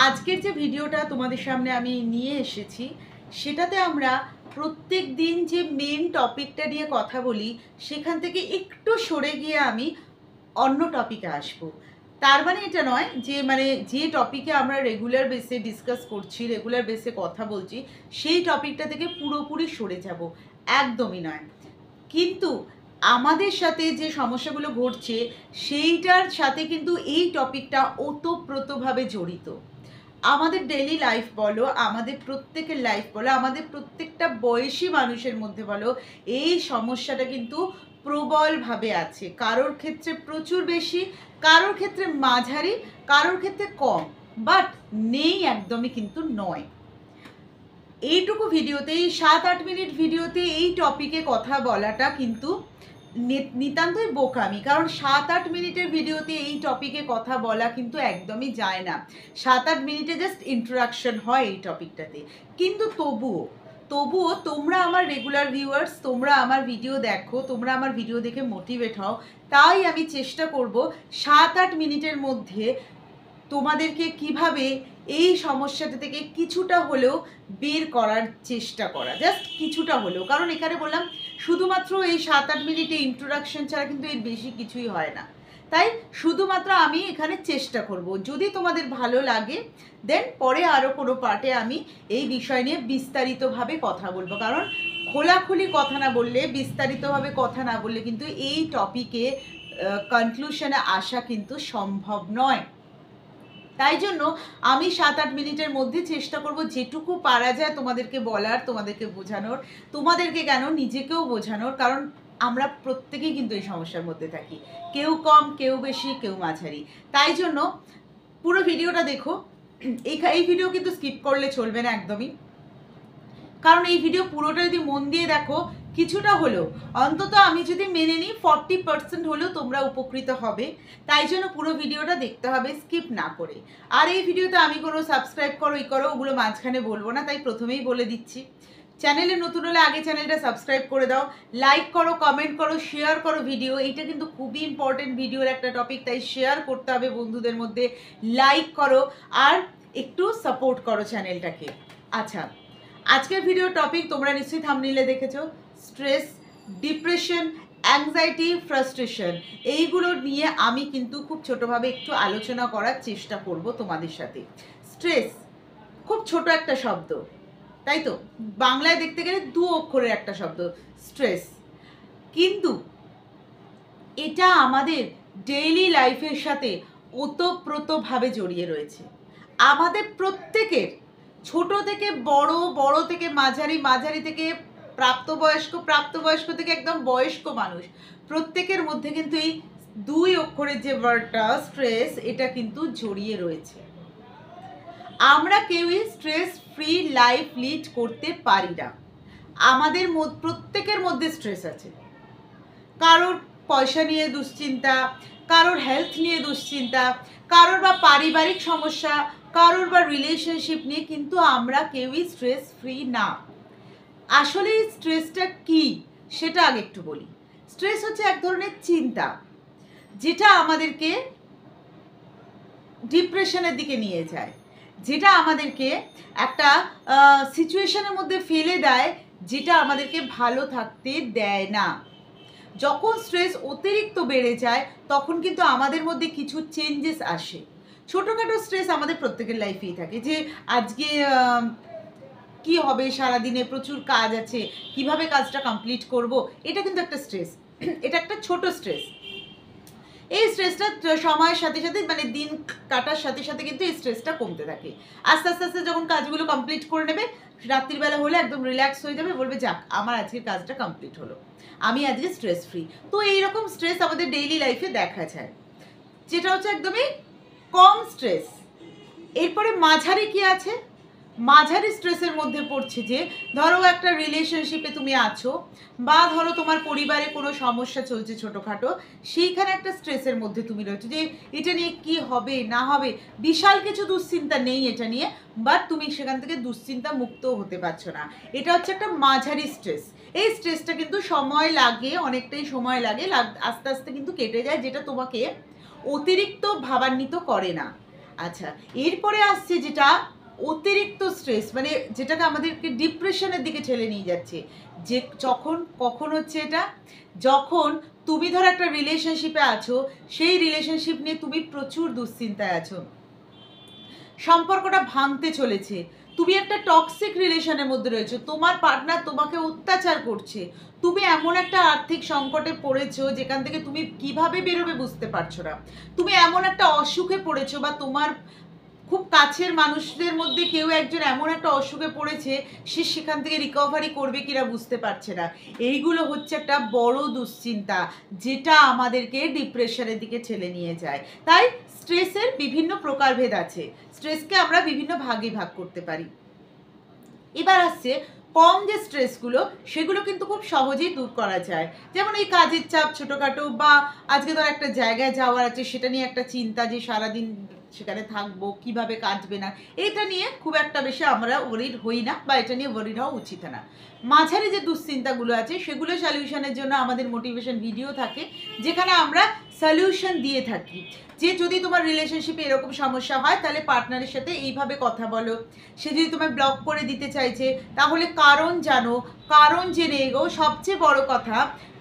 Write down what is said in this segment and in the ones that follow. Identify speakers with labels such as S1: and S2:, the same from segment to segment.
S1: আজকের যে ভিডিওটা তোমাদের সামনে আমি নিয়ে এসেছি সেটাতে আমরা প্রত্যেক দিন যে মেন টপিকটা নিয়ে কথা বলি সেখান থেকে একটু সরে গিয়ে আমি অন্য টপিকে আসব। তার মানে এটা নয় যে যে টপিকে আমরা রেগুলার বেসে ডিসকাস করছি, রেগুলার বেসে কথা বলছি, সেই টপিকটা থেকে পুরোপুরি সরে যাব, একদমই নয়। কিন্তু আমাদের সাথে যে সমস্যাগুলো ঘটছে সেইটার সাথে কিন্তু এই টপিকটা ওতপ্রোতভাবে জড়িত। আমাদের ডেইলি লাইফ বলো, আমাদের প্রত্যেকের লাইফ বলো, আমাদের প্রত্যেকটা বয়সী মানুষের মধ্যে বলো, এই সমস্যাটা কিন্তু প্রবলভাবে আছে। কারোর ক্ষেত্রে প্রচুর বেশি, কারোর ক্ষেত্রে মাঝারি, কারোর ক্ষেত্রে কম, বাট নেই একদমই কিন্তু নয়। এইটুকু ভিডিওতেই 7-8 মিনিট ভিডিওতে এই টপিকে কথা বলাটা কিন্তু নিতান্তই বোকামি। কারণ 7-8 মিনিটের ভিডিওতে এই টপিকে কথা বলা কিন্তু একদমই যায় না। 7-8 মিনিটে জাস্ট ইন্ট্রোডাকশন হয় এই টপিকটাতে। কিন্তু তবুও তোমরা আমার রেগুলার ভিউয়ার্স, তোমরা আমার ভিডিও দেখো, তোমরা আমার ভিডিও দেখে মোটিভেট হও। তাই আমি চেষ্টা করব 7-8 মিনিটের মধ্যে তোমাদেরকে কিভাবে এই সমস্যাটা থেকে কিছুটা হলেও বের করার চেষ্টা করা, জাস্ট কিছুটা হলেও। কারণ এখানে বললাম শুধুমাত্র এই 7-8 মিনিটে ইন্ট্রোডাকশন ছাড়া কিন্তু এর বেশি কিছুই হয় না। তাই শুধুমাত্র আমি এখানে চেষ্টা করব, যদি তোমাদের ভালো লাগে দেন পরে আরও কোনো পার্টে আমি এই বিষয় নিয়ে বিস্তারিতভাবে কথা বলবো। কারণ খোলাখুলি কথা না বললে, বিস্তারিতভাবে কথা না বললে কিন্তু এই টপিকে কনক্লুশনে আসা কিন্তু সম্ভব নয়। তাই জন্য আমি 7-8 মিনিটের মধ্যে চেষ্টা করব যেটুকু পারা যায় তোমাদেরকে বলার, তোমাদেরকে বোঝানোর, তোমাদেরকে কেন নিজেকেও বোঝানোর। কারণ আমরা প্রত্যেকেই কিন্তু এই সমস্যার মধ্যে থাকি, কেউ কম, কেউ বেশি, কেউ মাঝারি। তাই জন্য পুরো ভিডিওটা দেখো। এই ভিডিও কিন্তু স্কিপ করলে চলবে না একদমই। কারণ এই ভিডিও পুরোটা যদি মন দিয়ে দেখো, কিছুটা হলেও, অন্তত আমি যদি মেনে নিই 40% হলেও তোমরা উপকৃত হবে। তাই জন্য পুরো ভিডিওটা দেখতে হবে স্কিপ না করে। আর এই ভিডিওতে আমি কোনো সাবস্ক্রাইব করো ওগুলো মাঝখানে বলবো না, তাই প্রথমেই বলে দিচ্ছি। চ্যানেলে নতুন হলে আগে চ্যানেলটা সাবস্ক্রাইব করে দাও, লাইক করো, কমেন্ট করো, শেয়ার করো ভিডিও। এইটা কিন্তু খুবই ইম্পর্টেন্ট ভিডিওর একটা টপিক, তাই শেয়ার করতে হবে বন্ধুদের মধ্যে, লাইক করো আর একটু সাপোর্ট করো চ্যানেলটাকে। আচ্ছা, আজকের ভিডিও টপিক তোমরা নিশ্চয়ই থাম্বনেইলে দেখেছো, স্ট্রেস, ডিপ্রেশন, অ্যাংজাইটি, ফ্রাস্ট্রেশন। এইগুলো নিয়ে আমি কিন্তু খুব ছোটোভাবে একটু আলোচনা করার চেষ্টা করব তোমাদের সাথে। স্ট্রেস খুব ছোট একটা শব্দ, তাই তো? বাংলায় দেখতে গেলে 2 অক্ষরের একটা শব্দ, স্ট্রেস। কিন্তু এটা আমাদের ডেইলি লাইফের সাথে ওতপ্রোতভাবে জড়িয়ে রয়েছে। আমাদের প্রত্যেকের, ছোট থেকে বড়, বড় থেকে মাঝারি, মাঝারি থেকে প্রাপ্তবয়স্ক, প্রাপ্তবয়স্ক থেকে একদম বয়স্ক মানুষ, প্রত্যেকের মধ্যে কিন্তু এই 2 অক্ষরের যে ওয়ার্ডটা স্ট্রেস, এটা কিন্তু জড়িয়ে রয়েছে। আমরা কেউই স্ট্রেস ফ্রি লাইফ লিড করতে পারি না। আমাদের প্রত্যেকের মধ্যে স্ট্রেস আছে। কারোর পয়সা নিয়ে দুশ্চিন্তা, কারোর হেলথ নিয়ে দুশ্চিন্তা, কারোর বা পারিবারিক সমস্যা, কারোর বা রিলেশনশিপ নিয়ে, কিন্তু আমরা কেউই স্ট্রেস ফ্রি না। আসলে স্ট্রেসটা কি সেটা আগে একটু বলি। স্ট্রেস হচ্ছে এক ধরনের চিন্তা, যেটা আমাদেরকে ডিপ্রেশনের দিকে নিয়ে যায়, যেটা আমাদেরকে একটা সিচুয়েশনের মধ্যে ফেলে দেয়, যেটা আমাদেরকে ভালো থাকতে দেয় না। যখন স্ট্রেস অতিরিক্ত বেড়ে যায় তখন কিন্তু আমাদের মধ্যে কিছু চেঞ্জেস আসে। ছোটোখাটো স্ট্রেস আমাদের প্রত্যেকের লাইফেই থাকে, যে আজকে কি হবে, সারাদিনে প্রচুর কাজ আছে, কিভাবে কাজটা কমপ্লিট করব, এটা কিন্তু একটা স্ট্রেস। এটা একটা ছোট স্ট্রেস। এই স্ট্রেসটা সময়ের সাথে সাথে, দিন কাটার সাথে সাথে কিন্তু এই স্ট্রেসটা কমতে থাকে। আস্তে আস্তে আস্তে যখন কাজগুলো কমপ্লিট করে নেবে, রাত্রিবেলা হলে একদম রিল্যাক্স হয়ে যাবে, বলবে যাক আমার আজকের কাজটা কমপ্লিট হলো, আমি আজকে স্ট্রেস ফ্রি। তো এইরকম স্ট্রেস আমাদের ডেইলি লাইফে দেখা যায়, যেটা হচ্ছে একদমই কম স্ট্রেস। এরপরে মাঝারি কি আছে? মাঝারি স্ট্রেসের মধ্যে পড়ছে যে, ধরো একটা রিলেশনশিপে তুমি আছো, বা ধরো তোমার পরিবারে কোনো সমস্যা চলছে ছোটোখাটো, সেইখানে একটা স্ট্রেসের মধ্যে তুমি রয়েছো, যে এটা নিয়ে কি হবে না হবে, বিশাল কিছু দুশ্চিন্তা নেই এটা নিয়ে, বাট তুমি সেখান থেকে দুশ্চিন্তা মুক্তও হতে পারছো না। এটা হচ্ছে একটা মাঝারি স্ট্রেস। এই স্ট্রেসটা কিন্তু সময় লাগে, অনেকটাই সময় লাগে, আস্তে আস্তে কিন্তু কেটে যায়, যেটা তোমাকে অতিরিক্ত ভাবান্বিত করে না। আচ্ছা, এরপরে আসছে যেটা অতিরিক্ত স্ট্রেস, মানে যেটাকে আমাদেরকে ডিপ্রেশনের দিকে ঠেলে নিয়ে যাচ্ছে। যে কখন হচ্ছে এটা, যখন তুমি ধর একটা রিলেশনশিপে আছো, সেই রিলেশনশিপ নিয়ে তুমি প্রচুর দুশ্চিন্তায় আছো, সম্পর্কটা ভাঙতে চলেছে, তুমি একটা টক্সিক রিলেশনের মধ্যে রয়েছো, তোমার পার্টনার তোমাকে অত্যাচার করছে, তুমি এমন একটা আর্থিক সংকটে পড়েছো যেখান থেকে তুমি কিভাবে বেরোবে বুঝতে পারছো না, তুমি এমন একটা অসুখে পড়েছো, বা তোমার খুব কাছের মানুষদের মধ্যে কেউ একজন এমন একটা অসুখে পড়েছে, সে সেখান থেকে রিকভারি করবে কিনা বুঝতে পারছে না। এইগুলো হচ্ছে একটা বড় দুশ্চিন্তা, যেটা আমাদেরকে ডিপ্রেশনের দিকে ঠেলে নিয়ে যায়। তাই স্ট্রেসের বিভিন্ন প্রকারভেদ আছে, স্ট্রেসকে আমরা বিভিন্ন ভাগে ভাগ করতে পারি। এবার আসছে কম যে স্ট্রেসগুলো, সেগুলো কিন্তু খুব সহজেই দূর করা যায়। যেমন এই কাজের চাপ ছোটোখাটো, বা আজকে ধর একটা জায়গায় যাওয়ার আছে, সেটা নিয়ে একটা চিন্তা যে সারাদিন সেখানে থাকবো, কিভাবে কাটবে না, এটা নিয়ে খুব একটা বেশি আমরা ওয়ারিড হই না, বা এটা নিয়ে ওয়ারিড হওয়া উচিত না। মাঝারি যে দুশ্চিন্তাগুলো আছে, সেগুলো সলিউশনের জন্য আমাদের মোটিভেশন ভিডিও থাকে, যেখানে আমরা সলিউশন দিয়ে থাকি। যে যদি তোমার রিলেশনশিপে এরকম সমস্যা হয়, তাহলে পার্টনারের সাথে এইভাবে কথা বলো। সে যদি তোমায় ব্লক করে দিতে চাইছে, তাহলে কারণ জানো, কারণ জেনে এগো। সবচেয়ে বড় কথা,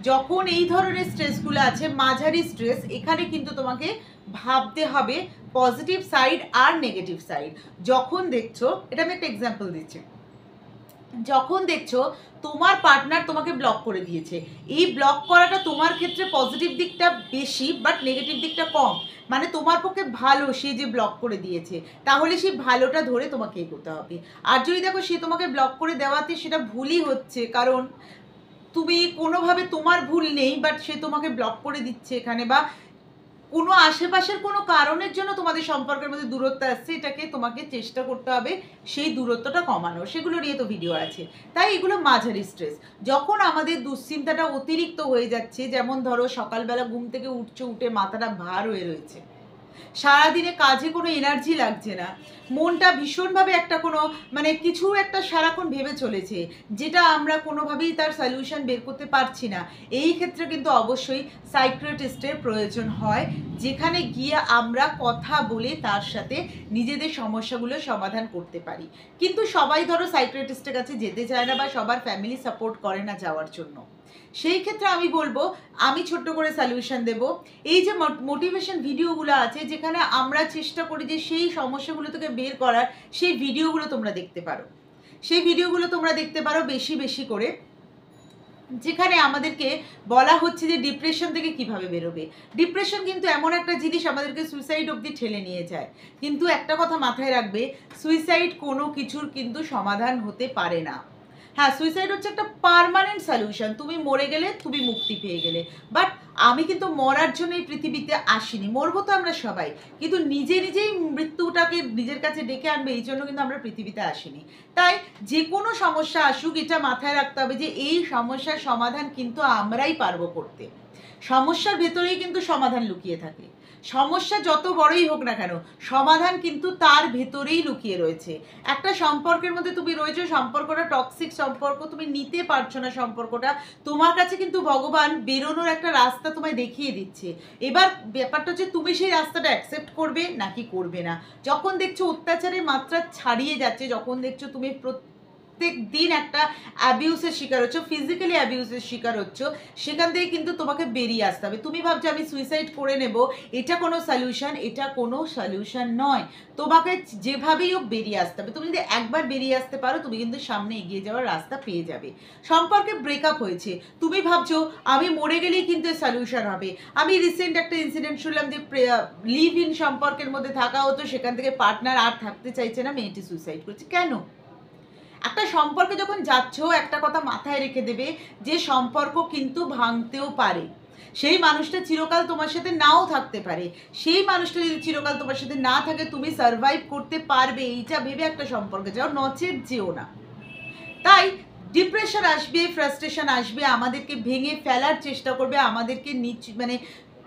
S1: যখন এই ধরনের স্ট্রেসগুলো আছে, মাঝারি স্ট্রেস, এখানে কিন্তু তোমাকে ভাবতে হবে পজিটিভ সাইড আর নেগেটিভ সাইড। যখন দেখছো, এটা আমি একটা এক্সাম্পল দিচ্ছি, যখন দেখছো তোমার পার্টনার তোমাকে ব্লক করে দিয়েছে, এই ব্লক করাটা তোমার ক্ষেত্রে পজিটিভ দিকটা বেশি, বাট নেগেটিভ দিকটা কম, মানে তোমার পক্ষে ভালো সে যে ব্লক করে দিয়েছে, তাহলে সেই ভালোটা ধরে তোমাকে এগোতে হবে। আর যদি দেখো সে তোমাকে ব্লক করে দেওয়াতে সেটা ভুলই হচ্ছে, কারণ তুমি কোনোভাবে তোমার ভুল নেই, বাট সে তোমাকে ব্লক করে দিচ্ছে এখানে, বা কোনো আশেপাশের কোনো কারণের জন্য তোমাদের সম্পর্কের মধ্যে দূরত্ব আসছে, এটাকে তোমাকে চেষ্টা করতে হবে সেই দূরত্বটা কমানো। সেগুলো নিয়ে তো ভিডিও আছে। তাই এগুলো মাঝারি স্ট্রেস। যখন আমাদের দুশ্চিন্তাটা অতিরিক্ত হয়ে যাচ্ছে, যেমন ধরো সকালবেলা ঘুম থেকে উঠছো, উঠে মাথাটা ভার হয়ে রয়েছে, সারাদিনে কাজে কোনো এনার্জি লাগছে না, মনটা ভীষণভাবে একটা কোনো মানে কিছু একটা সারাক্ষণ ভেবে চলেছে, যেটা আমরা কোনোভাবেই তার সলিউশন বের করতে পারছি না, এই ক্ষেত্রে কিন্তু অবশ্যই সাইকিয়াট্রিস্টের প্রয়োজন হয়, যেখানে গিয়ে আমরা কথা বলে তার সাথে নিজেদের সমস্যাগুলো সমাধান করতে পারি। কিন্তু সবাই ধরো সাইকিয়াট্রিস্টের কাছে যেতে চায় না, বা সবার ফ্যামিলি সাপোর্ট করে না যাওয়ার জন্য। সেই ক্ষেত্রে আমি বলবো, আমি ছোট্ট করে সলিউশন দেব। এই যে মোটিভেশন ভিডিওগুলো আছে, যেখানে আমরা চেষ্টা করি যে সেই সমস্যাগুলো থেকে বের করার, সেই ভিডিওগুলো তোমরা দেখতে পারো, সেই ভিডিওগুলো তোমরা দেখতে পারো বেশি বেশি করে, যেখানে আমাদেরকে বলা হচ্ছে যে ডিপ্রেশন থেকে কিভাবে বেরোবে। ডিপ্রেশন কিন্তু এমন একটা জিনিস আমাদেরকে সুইসাইড অবধি ঠেলে নিয়ে যায়। কিন্তু একটা কথা মাথায় রাখবে, সুইসাইড কোনো কিছুর কিন্তু সমাধান হতে পারে না। হ্যাঁ, সুইসাইড হচ্ছে একটা পার্মানেন্ট সলিউশন, তুমি মরে গেলে তুমি মুক্তি পেয়ে গেলে। বাট আমি কিন্তু মরার জন্য এই পৃথিবীতে আসিনি, মরবো তো আমরা সবাই, কিন্তু নিজে নিজেই মৃত্যুটাকে নিজের কাছে ডেকে আনবে, এই জন্য কিন্তু আমরা পৃথিবীতে আসিনি। তাই যে কোনো সমস্যা আসুক, এটা মাথায় রাখতে হবে যে এই সমস্যার সমাধান কিন্তু আমরাই পারবো করতে। সমস্যার ভেতরেই কিন্তু সমাধান লুকিয়ে থাকে। সমস্যা যত বড়ই হোক না কেন, সমাধান কিন্তু তার ভেতরেই লুকিয়ে রয়েছে। একটা সম্পর্কের মধ্যে তুমি রয়েছো, সম্পর্কটা টক্সিক সম্পর্ক, তুমি নিতে পারছো না সম্পর্কটা, তোমার কাছে কিন্তু ভগবান বেরোনোর একটা রাস্তা তোমায় দেখিয়ে দিচ্ছে। এবার ব্যাপারটা হচ্ছে তুমি সেই রাস্তাটা অ্যাকসেপ্ট করবে নাকি করবে না। যখন দেখছো অত্যাচারের মাত্রা ছাড়িয়ে যাচ্ছে, যখন দেখছো তুমি প্রত্যেক দিন একটা অ্যাবিউসের শিকার হচ্ছ, ফিজিক্যালি অ্যাবিউসের শিকার হচ্ছ, সেখান থেকে কিন্তু তোমাকে বেরিয়ে আসতে হবে। তুমি ভাবছো আমি সুইসাইড করে নেব, এটা কোনো সলিউশন, এটা কোনো সলিউশন নয়। তোমাকে যেভাবেই হোক বেরিয়ে আসতে হবে। তুমি যদি একবার বেরিয়ে আসতে পারো, তুমি কিন্তু সামনে এগিয়ে যাওয়ার রাস্তা পেয়ে যাবে। সম্পর্কে ব্রেকআপ হয়েছে, তুমি ভাবছো আমি মরে গেলেই কিন্তু সলিউশন হবে। আমি রিসেন্ট একটা ইনসিডেন্ট শুনলাম যে লিভ ইন সম্পর্কের মধ্যে থাকা হতো, সেখান থেকে পার্টনার আর থাকতে চাইছে না, মেয়েটি সুইসাইড করছে। কেন? একটা সম্পর্কে যখন যাচ্ছ, একটা কথা মাথায় রেখে দেবে যে সম্পর্ক কিন্তু ভাঙতেও পারে। সেই মানুষটা চিরকাল তোমার সাথে নাও থাকতে পারে। সেই মানুষটা যদি চিরকাল তোমার সাথে না থাকে, তুমি সার্ভাইভ করতে পারবে এইটা ভেবে একটা সম্পর্কে যাও, নচেত যেও না। তাই ডিপ্রেশন আসবে, ফ্রাস্ট্রেশন আসবে, আমাদেরকে ভেঙে ফেলার চেষ্টা করবে, আমাদেরকে মানে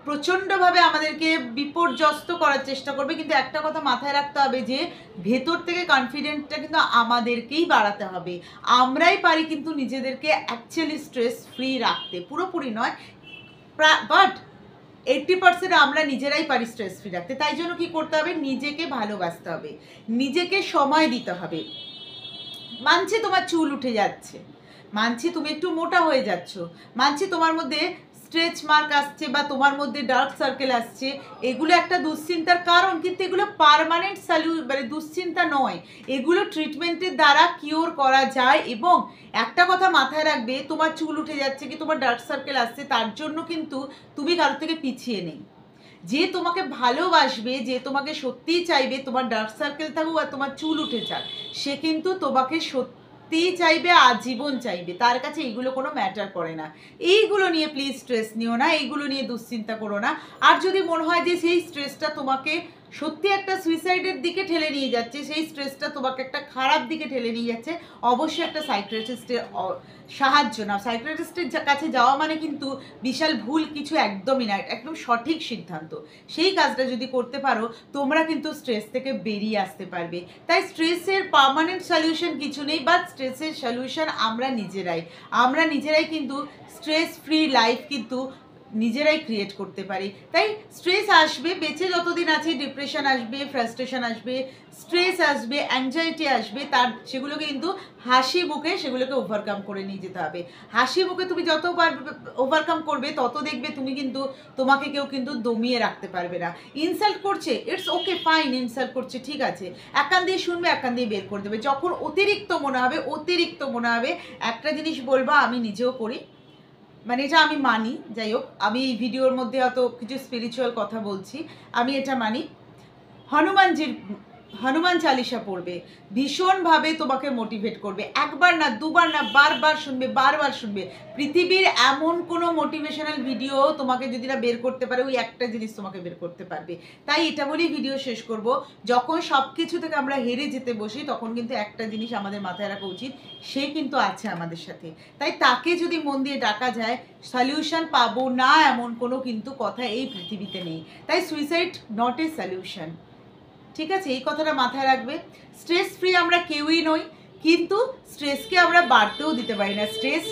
S1: প্রচণ্ডভাবে আমাদেরকে বিপর্যস্ত করার চেষ্টা করবে। কিন্তু একটা কথা মাথায় রাখতে হবে যে ভেতর থেকে কনফিডেন্সটা কিন্তু আমাদেরকেই বাড়াতে হবে। আমরাই পারি কিন্তু নিজেদেরকে অ্যাকচুয়ালি স্ট্রেস ফ্রি রাখতে, পুরোপুরি নয়, বাট 80% আমরা নিজেরাই পারি স্ট্রেস ফ্রি রাখতে। তাই জন্য কি করতে হবে, নিজেকে ভালোবাসতে হবে, নিজেকে সময় দিতে হবে। মানছি তোমার চুল উঠে যাচ্ছে, মানছি তুমি একটু মোটা হয়ে যাচ্ছ, মানছি তোমার মধ্যে স্ট্রেচ মার্ক আসছে বা তোমার মধ্যে ডার্ক সার্কেল আসছে, এগুলো একটা দুশ্চিন্তার কারণ, কিন্তু এগুলো পার্মানেন্ট মানে দুশ্চিন্তা নয়, এগুলো ট্রিটমেন্টের দ্বারা কিওর করা যায়। এবং একটা কথা মাথায় রাখবে, তোমার চুল উঠে যাচ্ছে কি তোমার ডার্ক সার্কেল আসছে, তার জন্য কিন্তু তুমি কারোর থেকে পিছিয়ে নেই। যে তোমাকে ভালোবাসবে, যে তোমাকে সত্যিই চাইবে, তোমার ডার্ক সার্কেল থাকুক আর তোমার চুল উঠে যাক, সে কিন্তু তোমাকে সত্যিই চাইবে, আজীবন চাইবে, তার কাছে এইগুলো কোনো ম্যাটার করে না। এইগুলো নিয়ে প্লিজ স্ট্রেস নিও না, এইগুলো নিয়ে দুশ্চিন্তা করো না। আর যদি মনে হয় যে সেই স্ট্রেসটা তোমাকে সত্যি একটা সুইসাইডের দিকে ঠেলে নিয়ে যাচ্ছে, সেই স্ট্রেসটা তোমাকে একটা খারাপ দিকে ঠেলে নিয়ে যাচ্ছে, অবশ্যই একটা সাইকিয়াট্রিস্টের সাহায্য নাও। সাইকিয়াট্রিস্টের কাছে যাওয়া মানে কিন্তু বিশাল ভুল কিছু একদমই না, একদম সঠিক সিদ্ধান্ত। সেই কাজটা যদি করতে পারো, তোমরা কিন্তু স্ট্রেস থেকে বেরিয়ে আসতে পারবে। তাই স্ট্রেসের পার্মানেন্ট সলিউশন কিছু নেই, বাট স্ট্রেসের সলিউশন আমরা নিজেরাই কিন্তু স্ট্রেস ফ্রি লাইফ কিন্তু নিজেরাই ক্রিয়েট করতে পারি। তাই স্ট্রেস আসবে, বেঁচে যতদিন আছে ডিপ্রেশন আসবে, ফ্রাস্ট্রেশন আসবে, স্ট্রেস আসবে, অ্যাংজাইটি আসবে, সেগুলোকে কিন্তু হাসি মুখে সেগুলোকে ওভারকাম করে নিয়ে যেতে হবে। হাসি মুখে তুমি যত ওভারকাম করবে, তত দেখবে তুমি কিন্তু তোমাকে কেউ কিন্তু দমিয়ে রাখতে পারবে না। ইনসাল্ট করছে, ইটস ওকে, ফাইন, ইনসাল্ট করছে, ঠিক আছে, এক কান দিয়ে শুনবে, এক কান দিয়ে বের করে দেবে। যখন অতিরিক্ত মনে হবে, একটা জিনিস বলবা, আমি নিজেও করি, মানে এটা আমি মানি। যাই হোক, আমি এই ভিডিওর মধ্যে অত কিছু স্পিরিচুয়াল কথা বলছি, আমি এটা মানি। হনুমান চালিসা পড়বে, ভীষণভাবে তোমাকে মোটিভেট করবে। একবার না, দুবার না, বারবার শুনবে। পৃথিবীর এমন কোনো মোটিভেশনাল ভিডিও তোমাকে যদি না বের করতে পারে, ওই একটা জিনিস তোমাকে বের করতে পারবে। তাই এটা বলেই ভিডিও শেষ করব, যখন সব কিছু থেকে আমরা হেরে যেতে বসি, তখন কিন্তু একটা জিনিস আমাদের মাথায় রাখা উচিত, সে কিন্তু আছে আমাদের সাথে। তাই তাকে যদি মন দিয়ে ডাকা যায়, সলিউশন পাবো না এমন কোনো কিন্তু কথা এই পৃথিবীতে নেই। তাই সুইসাইড নট এ সলিউশন, ঠিক আছে, এই কথাটা মাথায় রাখবে। স্ট্রেস ফ্রি আমরা কেউই নই, কিন্তু স্ট্রেসকে আমরা বাড়তেও দিতে পারি না। স্ট্রেস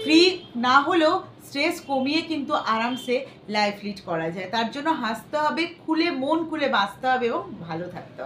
S1: ফ্রি না হলেও স্ট্রেস কমিয়ে কিন্তু আরামসে লাইফ লিড করা যায়। তার জন্য হাসতে হবে, মন খুলে বাঁচতে হবে এবং ভালো থাকতে হবে।